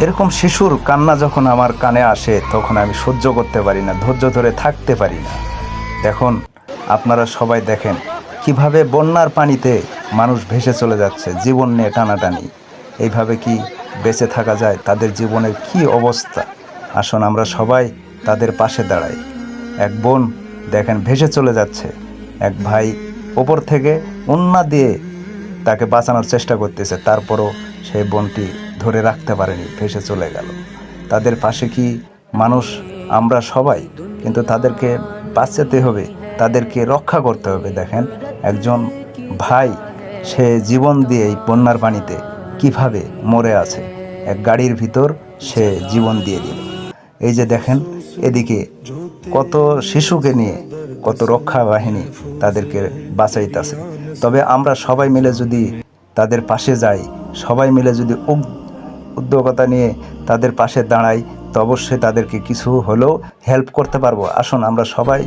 এরকম শিশুর কান্না যখন আমার কানে আসে তখন আমি সহ্য করতে পারি না, ধৈর্য ধরে থাকতে পারি না। দেখুন, আপনারা সবাই দেখেন কিভাবে বন্যার পানিতে মানুষ ভেসে চলে যাচ্ছে, জীবন নিয়ে টানাটানি। এইভাবে কি বেঁচে থাকা যায়? তাদের জীবনের কি অবস্থা! আসুন আমরা সবাই তাদের পাশে দাঁড়াই। এক বোন দেখেন ভেসে চলে যাচ্ছে, এক ভাই ওপর থেকে ওন্না দিয়ে তাকে বাঁচানোর চেষ্টা করতেছে, তারপরও সেই বোনটি ধরে রাখতে পারেনি, ভেসে চলে গেল। তাদের পাশে কি মানুষ? আমরা সবাই, কিন্তু তাদেরকে বাঁচাতে হবে, তাদেরকে রক্ষা করতে হবে। দেখেন একজন ভাই সে জীবন দিয়ে এই বন্যার পানিতে কিভাবে মরে আছে, এক গাড়ির ভিতর সে জীবন দিয়ে দিল। এই যে দেখেন এদিকে কত শিশুকে নিয়ে কত রক্ষা বাহিনী তাদেরকে বাঁচাইতেছে। তবে আমরা সবাই মিলে যদি তাদের পাশে যাই, সবাই মিলে যদি উদ্যোগতা নিয়ে তাদের পাশে দাঁড়াই, তো অবশ্যই তাদেরকে কিছু হলেও হেল্প করতে পারবো। আসুন আমরা সবাই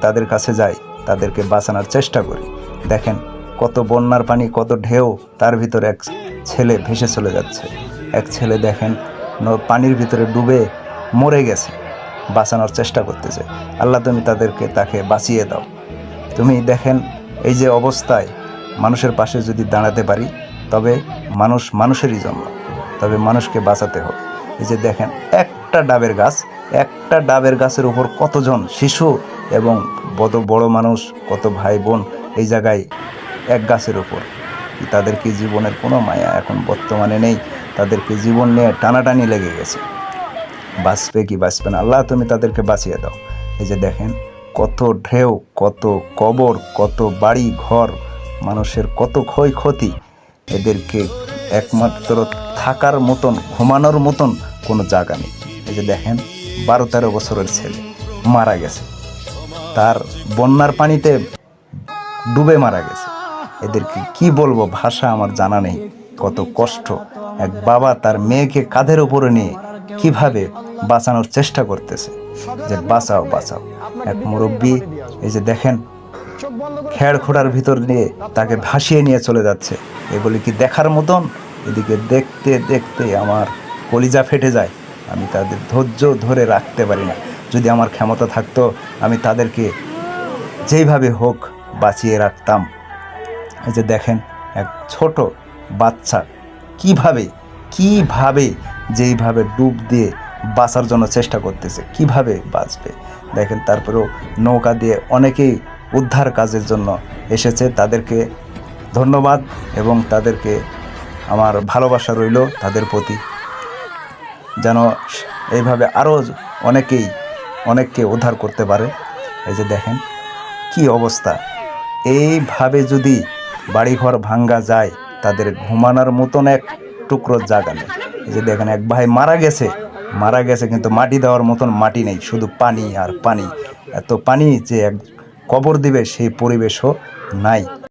তাদের কাছে যাই, তাদেরকে বাঁচানোর চেষ্টা করি। দেখেন কত বন্যার পানি, কত ঢেউ, তার ভিতরে এক ছেলে ভেসে চলে যাচ্ছে। এক ছেলে দেখেন পানির ভিতরে ডুবে মরে গেছে, বাঁচানোর চেষ্টা করতেছে। আল্লাহ তুমি তাকে বাঁচিয়ে দাও। তুমি দেখেন এই যে অবস্থায় মানুষের পাশে যদি দাঁড়াতে পারি, তবে মানুষ মানুষেরই জন্য, তবে মানুষকে বাঁচাতে হবে। এই যে দেখেন একটা ডাবের গাছের উপর কতজন শিশু এবং বড় মানুষ, কত ভাই বোন এই জায়গায় এক গাছের উপর। তাদেরকে জীবনের কোনো মায়া এখন বর্তমানে নেই, তাদেরকে জীবন নিয়ে টানাটানি লেগে গেছে। বাঁচবে কি বাঁচবে না, আল্লাহ তুমি তাদেরকে বাঁচিয়ে দাও। এই যে দেখেন কত ঢেউ, কত কবর, কত বাড়ি ঘর, মানুষের কত ক্ষয়ক্ষতি। এদেরকে একমাত্র থাকার মতন, ঘুমানোর মতন কোনো জায়গা নেই। এই যে দেখেন 12-13 বছরের ছেলে মারা গেছে, তার বন্যার পানিতে ডুবে মারা গেছে। এদেরকে কি বলবো, ভাষা আমার জানা নেই। কত কষ্ট। এক বাবা তার মেয়েকে কাঁধের উপরে নিয়ে কিভাবে বাঁচানোর চেষ্টা করতেছে, যে বাঁচাও বাঁচাও। এক মুরব্বী এই যে দেখেন খেড় খোঁড়ার ভিতর নিয়ে তাকে ভাসিয়ে নিয়ে চলে যাচ্ছে। এগুলি কি দেখার মতন? এদিকে দেখতে দেখতে আমার কলিজা ফেটে যায়। আমি তাদের ধৈর্য ধরে রাখতে পারি না। যদি আমার ক্ষমতা থাকতো আমি তাদেরকে যেইভাবে হোক বাঁচিয়ে রাখতাম। এই যে দেখেন এক ছোট বাচ্চা কিভাবে যেইভাবে ডুব দিয়ে বাঁচার জন্য চেষ্টা করতেছে, কিভাবে বাঁচবে দেখেন। তারপরেও নৌকা দিয়ে অনেকেই উদ্ধার কাজের জন্য এসেছে, তাদেরকে ধন্যবাদ এবং তাদেরকে আমার ভালোবাসা রইল তাদের প্রতি, যেন এইভাবে আরও অনেককে উদ্ধার করতে পারে। এই যে দেখেন কি অবস্থা। এইভাবে যদি বাড়িঘর ভাঙ্গা যায়, তাদের ঘুমানোর মতন এক টুকরো জায়গা নেই। এই যে দেখেন এক ভাই মারা গেছে কিন্তু মাটি দেওয়ার মতন মাটি নেই, শুধু পানি আর পানি। এত পানি যে এক কবর দিবে সেই পরিবেশও নাই।